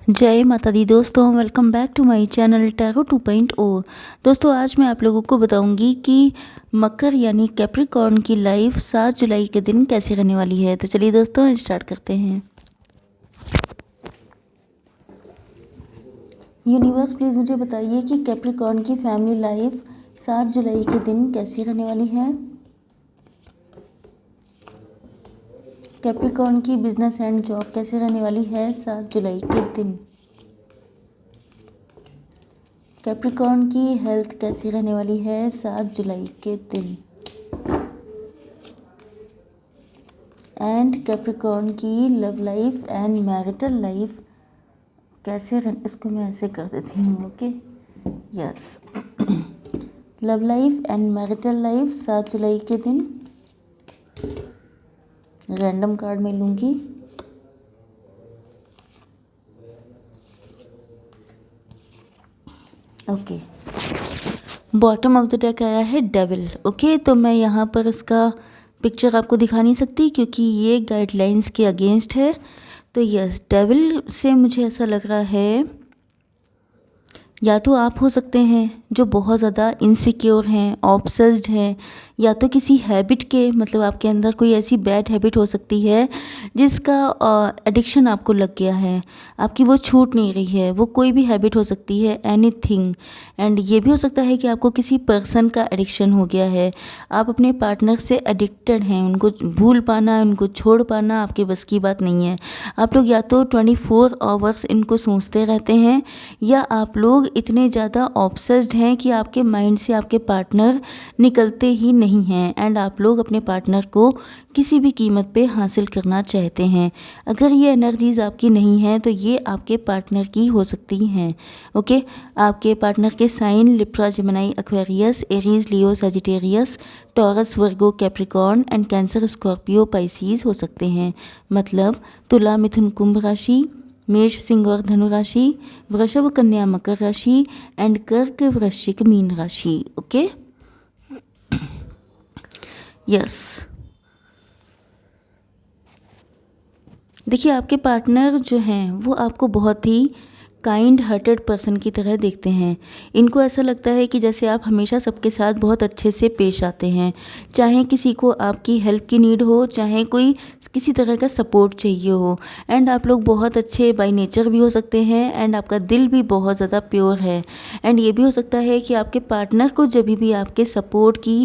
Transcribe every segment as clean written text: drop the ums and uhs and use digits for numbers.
जय माता दी दोस्तों, welcome back to my channel tarot 2.0। दोस्तों आज मैं आप लोगों को बताऊंगी कि मकर यानी कैप्रिकॉर्न की लाइफ 7 जुलाई के दिन कैसी रहने वाली है। तो चलिए दोस्तों स्टार्ट करते हैं। यूनिवर्स प्लीज़ मुझे बताइए कि कैप्रिकॉर्न की फैमिली लाइफ 7 जुलाई के दिन कैसी रहने वाली है। कैप्रिकॉर्न की बिजनेस एंड जॉब कैसे रहने वाली है 7 जुलाई के दिन। कैप्रिकॉर्न की हेल्थ कैसी रहने वाली है 7 जुलाई के दिन। एंड कैप्रिकॉर्न की love life and marital life कैसे इसको मैं ऐसे कर देती हूँ। Okay, yes. Love life and marital life 7 जुलाई के दिन रैंडम कार्ड में लूँगी। Okay, bottom of the deck आया है डेविल। ओके, तो मैं यहाँ पर इसका पिक्चर आपको दिखा नहीं सकती क्योंकि ये गाइडलाइंस के अगेंस्ट है। तो यस, डेविल से मुझे ऐसा लग रहा है या तो आप हो सकते हैं जो बहुत ज़्यादा इनसिक्योर हैं, ऑब्सेस्ड हैं, या तो किसी हैबिट के, मतलब आपके अंदर कोई ऐसी बैड हैबिट हो सकती है जिसका एडिक्शन आपको लग गया है, आपकी वो छूट नहीं रही है। वो कोई भी हैबिट हो सकती है, एनीथिंग। एंड ये भी हो सकता है कि आपको किसी पर्सन का एडिक्शन हो गया है, आप अपने पार्टनर से एडिक्टेड हैं, उनको भूल पाना, उनको छोड़ पाना आपके बस की बात नहीं है। आप लोग या तो 24 आवर्स इनको सोचते रहते हैं, या आप लोग इतने ज़्यादा ऑब्सेस्ड हैं कि आपके माइंड से आपके पार्टनर निकलते ही नहीं हैं। एंड आप लोग अपने पार्टनर को किसी भी कीमत पे हासिल करना चाहते हैं। अगर ये एनर्जीज आपकी नहीं है तो ये आपके पार्टनर की हो सकती हैं। ओके, आपके पार्टनर के sign Libra, Gemini, Aquarius, Aries, Leo, Sagittarius, Taurus, Virgo, Capricorn and Cancer, Scorpio, Pisces हो सकते हैं। मतलब तुला, मिथुन, कुंभ राशि, मेष, सिंह और धनु राशि, वृषभ, कन्या, मकर राशि एंड कर्क, वृश्चिक, मीन राशि। Okay, yes. देखिए, आपके पार्टनर जो हैं वो आपको बहुत ही काइंड हार्टेड पर्सन की तरह देखते हैं। इनको ऐसा लगता है कि जैसे आप हमेशा सबके साथ बहुत अच्छे से पेश आते हैं, चाहे किसी को आपकी हेल्प की नीड हो, चाहे कोई किसी तरह का सपोर्ट चाहिए हो। एंड आप लोग बहुत अच्छे बाय नेचर भी हो सकते हैं, एंड आपका दिल भी बहुत ज़्यादा प्योर है। एंड ये भी हो सकता है कि आपके पार्टनर को जब भी आपके सपोर्ट की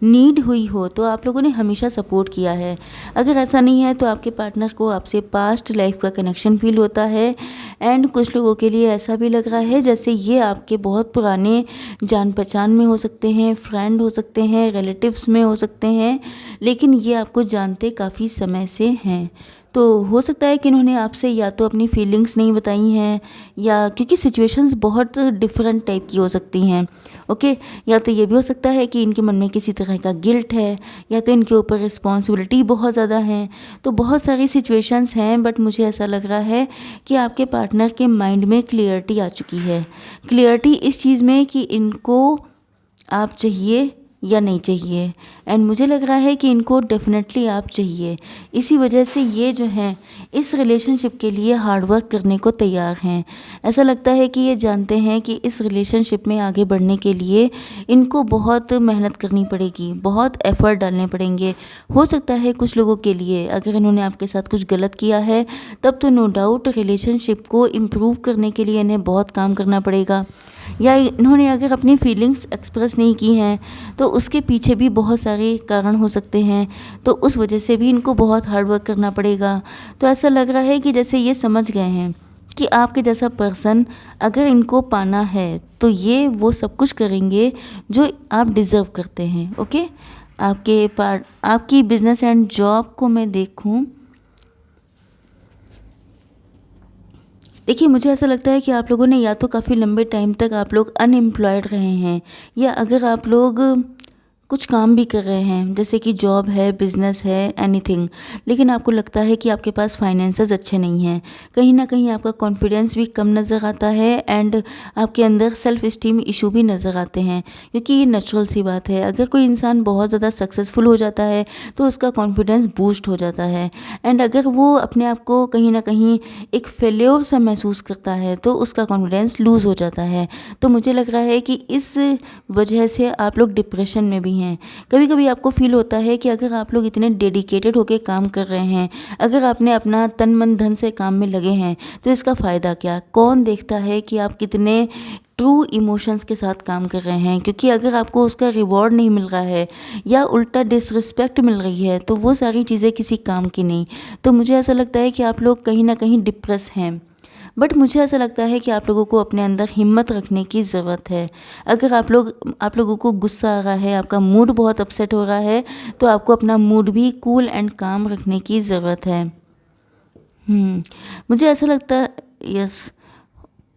नीड हुई हो तो आप लोगों ने हमेशा सपोर्ट किया है। अगर ऐसा नहीं है तो आपके पार्टनर को आपसे पास्ट लाइफ का कनेक्शन फील होता है। एंड कुछ लोगों के लिए ऐसा भी लग रहा है जैसे ये आपके बहुत पुराने जान पहचान में हो सकते हैं, फ्रेंड हो सकते हैं, रिलेटिव्स में हो सकते हैं, लेकिन ये आपको जानते काफ़ी समय से हैं। तो हो सकता है कि इन्होंने आपसे या तो अपनी फीलिंग्स नहीं बताई हैं, या क्योंकि सिचुएशंस बहुत डिफरेंट टाइप की हो सकती हैं। ओके, या तो ये भी हो सकता है कि इनके मन में किसी तरह का गिल्ट है, या तो इनके ऊपर रिस्पॉन्सिबिलिटी बहुत ज़्यादा है। तो बहुत सारी सिचुएशंस हैं, बट मुझे ऐसा लग रहा है कि आपके पार्टनर के माइंड में क्लियरिटी आ चुकी है। क्लियरिटी इस चीज़ में कि इनको आप चाहिए या नहीं चाहिए। एंड मुझे लग रहा है कि इनको डेफिनेटली आप चाहिए। इसी वजह से ये जो हैं इस रिलेशनशिप के लिए हार्ड वर्क करने को तैयार हैं। ऐसा लगता है कि ये जानते हैं कि इस रिलेशनशिप में आगे बढ़ने के लिए इनको बहुत मेहनत करनी पड़ेगी, बहुत एफर्ट डालने पड़ेंगे। हो सकता है कुछ लोगों के लिए अगर इन्होंने आपके साथ कुछ गलत किया है तब तो नो डाउट रिलेशनशिप को इम्प्रूव करने के लिए इन्हें बहुत काम करना पड़ेगा। या इन्होंने अगर अपनी फीलिंग्स एक्सप्रेस नहीं की हैं तो उसके पीछे भी बहुत सारे कारण हो सकते हैं, तो उस वजह से भी इनको बहुत हार्ड वर्क करना पड़ेगा। तो ऐसा लग रहा है कि जैसे ये समझ गए हैं कि आपके जैसा पर्सन अगर इनको पाना है तो ये वो सब कुछ करेंगे जो आप डिज़र्व करते हैं। ओके, आपकी बिजनेस एंड जॉब को मैं देखूं, देखिए मुझे ऐसा लगता है कि आप लोगों ने या तो काफ़ी लंबे टाइम तक आप लोग अनएम्प्लॉयड रहे हैं, या अगर आप लोग कुछ काम भी कर रहे हैं, जैसे कि जॉब है, बिजनेस है, एनीथिंग, लेकिन आपको लगता है कि आपके पास फाइनेंसेस अच्छे नहीं हैं, कहीं ना कहीं आपका कॉन्फिडेंस भी कम नज़र आता है एंड आपके अंदर सेल्फ इस्टीम इशू भी नज़र आते हैं, क्योंकि ये नेचुरल सी बात है। अगर कोई इंसान बहुत ज़्यादा सक्सेसफुल हो जाता है तो उसका कॉन्फिडेंस बूस्ट हो जाता है, एंड अगर वो अपने आप को कहीं ना कहीं एक फेल्योर सा महसूस करता है तो उसका कॉन्फिडेंस लूज़ हो जाता है। तो मुझे लग रहा है कि इस वजह से आप लोग डिप्रेशन में भी हैं। कभी कभी आपको फील होता है कि अगर आप लोग इतने डेडिकेटेड होकर काम कर रहे हैं, अगर आपने अपना तन मन धन से काम में लगे हैं, तो इसका फ़ायदा क्या? कौन देखता है कि आप कितने ट्रू इमोशंस के साथ काम कर रहे हैं? क्योंकि अगर आपको उसका रिवॉर्ड नहीं मिल रहा है या उल्टा डिसरिस्पेक्ट मिल रही है तो वो सारी चीज़ें किसी काम की नहीं। तो मुझे ऐसा लगता है कि आप लोग कहीं ना कहीं डिप्रेस हैं। बट मुझे ऐसा लगता है कि आप लोगों को अपने अंदर हिम्मत रखने की ज़रूरत है। अगर आप लोगों को गुस्सा आ रहा है, आपका मूड बहुत अपसेट हो रहा है, तो आपको अपना मूड भी कूल एंड काम रखने की ज़रूरत है। मुझे ऐसा लगता है, यस,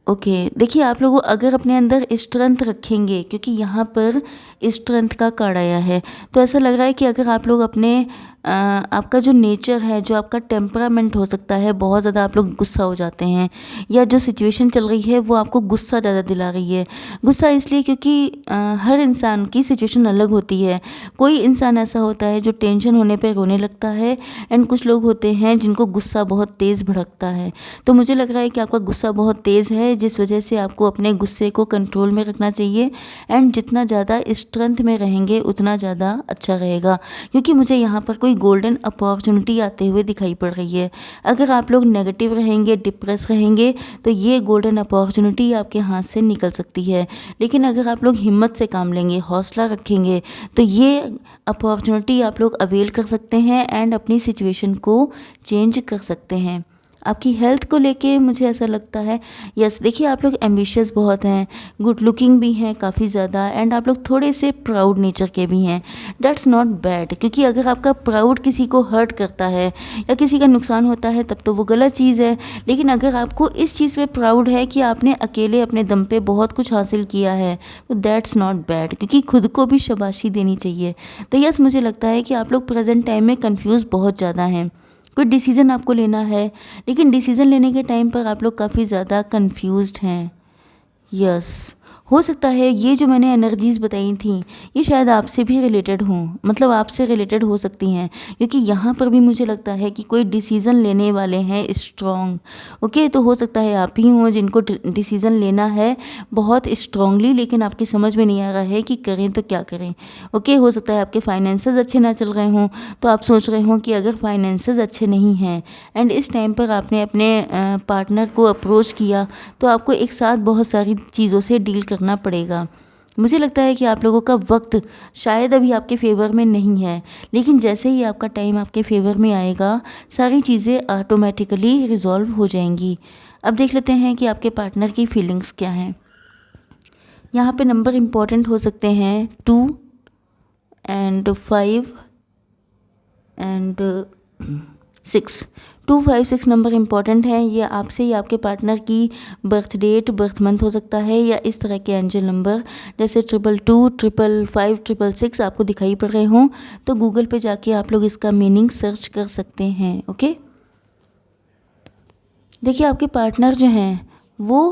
ओके, देखिए आप लोग अगर अपने अंदर स्ट्रेंथ रखेंगे, क्योंकि यहाँ पर स्ट्रेंथ का कार्ड आया है, तो ऐसा लग रहा है कि अगर आप लोग अपने आपका जो नेचर है, जो आपका टेम्परामेंट हो सकता है, बहुत ज़्यादा आप लोग गुस्सा हो जाते हैं, या जो सिचुएशन चल रही है वो आपको गुस्सा ज़्यादा दिला रही है। गुस्सा इसलिए क्योंकि हर इंसान की सिचुएशन अलग होती है। कोई इंसान ऐसा होता है जो टेंशन होने पे रोने लगता है, एंड कुछ लोग होते हैं जिनको गुस्सा बहुत तेज़ भड़कता है। तो मुझे लग रहा है कि आपका गुस्सा बहुत तेज़ है, जिस वजह से आपको अपने गुस्से को कंट्रोल में रखना चाहिए, एंड जितना ज़्यादा स्ट्रेंथ में रहेंगे उतना ज़्यादा अच्छा रहेगा। क्योंकि मुझे यहाँ पर कोई गोल्डन अपॉर्चुनिटी आते हुए दिखाई पड़ रही है। अगर आप लोग नेगेटिव रहेंगे, डिप्रेस रहेंगे, तो ये गोल्डन अपॉर्चुनिटी आपके हाथ से निकल सकती है। लेकिन अगर आप लोग हिम्मत से काम लेंगे, हौसला रखेंगे, तो ये अपॉर्चुनिटी आप लोग अवेल कर सकते हैं एंड अपनी सिचुएशन को चेंज कर सकते हैं। आपकी हेल्थ को लेके मुझे ऐसा लगता है, यस, देखिए आप लोग एम्बिशियस बहुत हैं, गुड लुकिंग भी हैं काफ़ी ज़्यादा, एंड आप लोग थोड़े से प्राउड नेचर के भी हैं। दैट्स नॉट बैड, क्योंकि अगर आपका प्राउड किसी को हर्ट करता है या किसी का नुकसान होता है तब तो वो गलत चीज़ है। लेकिन अगर आपको इस चीज़ पे प्राउड है कि आपने अकेले अपने दम पे बहुत कुछ हासिल किया है, तो दैट्स नॉट बैड, क्योंकि खुद को भी शाबाशी देनी चाहिए। तो यस, मुझे लगता है कि आप लोग प्रेजेंट टाइम में कन्फ्यूज़ बहुत ज़्यादा हैं। कोई डिसीज़न आपको लेना है, लेकिन डिसीज़न लेने के टाइम पर आप लोग काफ़ी ज़्यादा कंफ्यूज्ड हैं। यस, हो सकता है ये जो मैंने एनर्जीज़ बताई थी ये शायद आपसे भी रिलेटेड हों, मतलब आपसे रिलेटेड हो सकती हैं, क्योंकि यहाँ पर भी मुझे लगता है कि कोई डिसीज़न लेने वाले हैं स्ट्रॉन्ग। ओके, तो हो सकता है आप ही हों जिनको डिसीज़न लेना है बहुत स्ट्रांगली, लेकिन आपकी समझ में नहीं आ रहा है कि करें तो क्या करें। ओके, हो सकता है आपके फाइनेंसेस अच्छे ना चल रहे हों, तो आप सोच रहे हों कि अगर फाइनेंसेस अच्छे नहीं हैं एंड इस टाइम पर आपने अपने पार्टनर को अप्रोच किया, तो आपको एक साथ बहुत सारी चीज़ों से डील करना पड़ेगा। मुझे लगता है कि आप लोगों का वक्त शायद अभी आपके फेवर में नहीं है, लेकिन जैसे ही आपका टाइम आपके फेवर में आएगा सारी चीज़ें ऑटोमेटिकली रिजॉल्व हो जाएंगी। अब देख लेते हैं कि आपके पार्टनर की फीलिंग्स क्या हैं। यहाँ पे नंबर इम्पॉर्टेंट हो सकते हैं 2 एंड 5 एंड 6। 2, 5, 6 नंबर इम्पॉर्टेंट है। ये आपसे या आपके पार्टनर की बर्थ डेट, बर्थ मंथ हो सकता है, या इस तरह के एंजल नंबर जैसे 222, 555, 666 आपको दिखाई पड़ रहे हों, तो गूगल पे जाके आप लोग इसका मीनिंग सर्च कर सकते हैं। ओके, देखिए आपके पार्टनर जो हैं वो,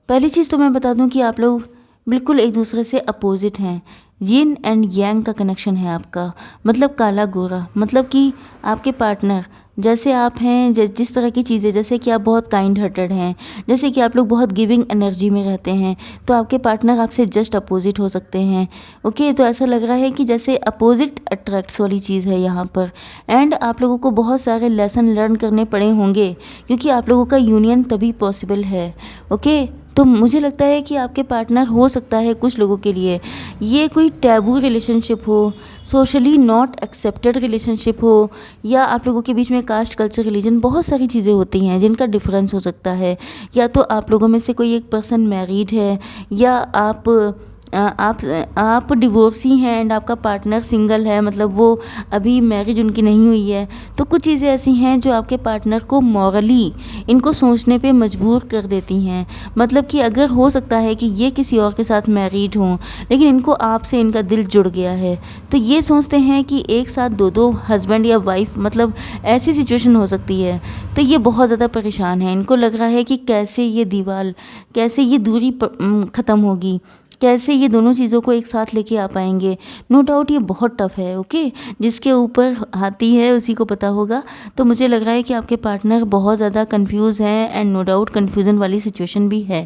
पहली चीज़ तो मैं बता दूं कि आप लोग बिल्कुल एक दूसरे से अपोजिट हैं। यिन एंड यांग का कनेक्शन है आपका, मतलब काला गोरा, मतलब कि आपके पार्टनर जैसे आप हैं, जिस तरह की चीज़ें, जैसे कि आप बहुत काइंड हार्टेड हैं, जैसे कि आप लोग बहुत गिविंग एनर्जी में रहते हैं, तो आपके पार्टनर आपसे जस्ट अपोजिट हो सकते हैं। ओके, तो ऐसा लग रहा है कि जैसे अपोजिट अट्रैक्ट्स वाली चीज़ है यहाँ पर, एंड आप लोगों को बहुत सारे लेसन लर्न करने पड़े होंगे, क्योंकि आप लोगों का यूनियन तभी पॉसिबल है। ओके, तो मुझे लगता है कि आपके पार्टनर हो सकता है कुछ लोगों के लिए ये कोई टैबू रिलेशनशिप हो, सोशली नॉट एक्सेप्टेड रिलेशनशिप हो, या आप लोगों के बीच में कास्ट, कल्चर, रिलीजन, बहुत सारी चीज़ें होती हैं जिनका डिफरेंस हो सकता है। या तो आप लोगों में से कोई एक पर्सन मैरिड है, या आप आप डिवोर्सी हैं एंड आपका पार्टनर सिंगल है, मतलब वो अभी मैरिज उनकी नहीं हुई है, तो कुछ चीज़ें ऐसी हैं जो आपके पार्टनर को मॉरली इनको सोचने पे मजबूर कर देती हैं। मतलब कि अगर हो सकता है कि ये किसी और के साथ मैरिड हों, लेकिन इनको आपसे इनका दिल जुड़ गया है, तो ये सोचते हैं कि एक साथ दो हस्बैंड या वाइफ, मतलब ऐसी सिचुएशन हो सकती है। तो ये बहुत ज़्यादा परेशान है, इनको लग रहा है कि कैसे ये दीवार, कैसे ये दूरी ख़त्म होगी, कैसे ये दोनों चीज़ों को एक साथ लेके आ पाएंगे। नो डाउट ये बहुत टफ है, ओके। जिसके ऊपर हाथी है उसी को पता होगा। तो मुझे लग रहा है कि आपके पार्टनर बहुत ज़्यादा कंफ्यूज है एंड नो डाउट कन्फ्यूज़न वाली सिचुएशन भी है।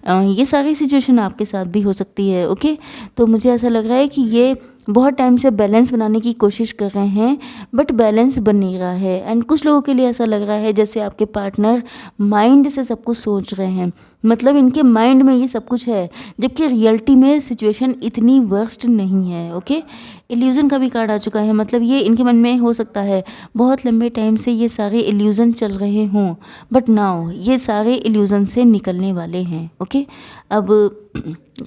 ये सारी सिचुएशन आपके साथ भी हो सकती है, ओके। तो मुझे ऐसा लग रहा है कि ये बहुत टाइम से बैलेंस बनाने की कोशिश कर रहे हैं, बट बैलेंस बन नहीं रहा है। एंड कुछ लोगों के लिए ऐसा लग रहा है जैसे आपके पार्टनर माइंड से सब कुछ सोच रहे हैं, मतलब इनके माइंड में ये सब कुछ है, जबकि रियलिटी में सिचुएशन इतनी वर्स्ट नहीं है, ओके। इल्यूज़न का भी कार्ड आ चुका है, मतलब ये इनके मन में हो सकता है बहुत लंबे टाइम से ये सारे इल्यूज़न चल रहे हों, बट नाउ ये सारे इल्यूज़न से निकलने वाले हैं, ओके। अब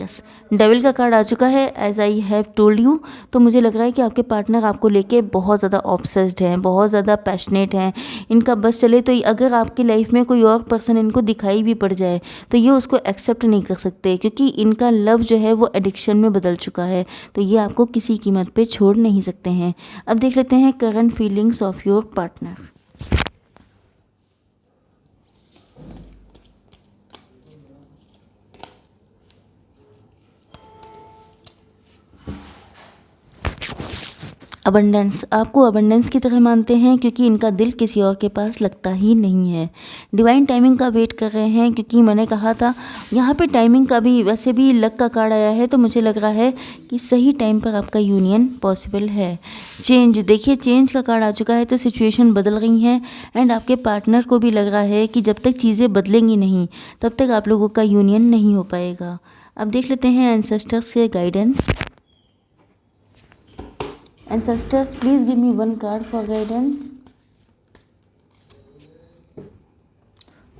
यस, डेविल का कार्ड आ चुका है, as I have told you. तो मुझे लग रहा है कि आपके पार्टनर आपको लेके बहुत ज़्यादा ऑब्सेस्ड हैं, बहुत ज़्यादा पैशनेट हैं। इनका बस चले तो अगर आपकी लाइफ में कोई और पर्सन इनको दिखाई भी पड़ जाए तो ये उसको एक्सेप्ट नहीं कर सकते, क्योंकि इनका लव जो है वो एडिक्शन में बदल चुका है। तो ये आपको किसी कीमत पे छोड़ नहीं सकते हैं। अब देख लेते हैं current feelings of your partner. Abundance, आपको अबंडेंस की तरह मानते हैं, क्योंकि इनका दिल किसी और के पास लगता ही नहीं है। डिवाइन टाइमिंग का वेट कर रहे हैं, क्योंकि मैंने कहा था यहाँ पे टाइमिंग का भी, वैसे भी लक का कार्ड आया है, तो मुझे लग रहा है कि सही टाइम पर आपका यूनियन पॉसिबल है। चेंज, देखिए चेंज का कार्ड आ चुका है, तो सिचुएशन बदल रही हैं एंड आपके पार्टनर को भी लग रहा है कि जब तक चीज़ें बदलेंगी नहीं तब तक आप लोगों का यूनियन नहीं हो पाएगा। अब देख लेते हैं एंसेस्टर्स से guidance. Ancestors, please give me one card for guidance.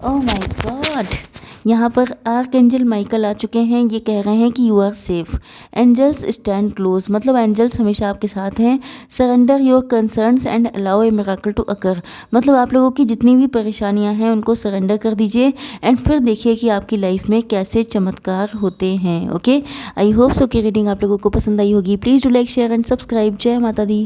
Oh my God! यहाँ पर आर्क एंजल माइकल आ चुके हैं। ये कह रहे हैं कि you are safe, angels stand close, मतलब एंजल्स हमेशा आपके साथ हैं। Surrender your concerns and allow a miracle to occur, मतलब आप लोगों की जितनी भी परेशानियां हैं उनको सरेंडर कर दीजिए एंड फिर देखिए कि आपकी लाइफ में कैसे चमत्कार होते हैं, ओके। आई होप सो कि रीडिंग आप लोगों को पसंद आई होगी। Please do like, share and subscribe. जय माता दी।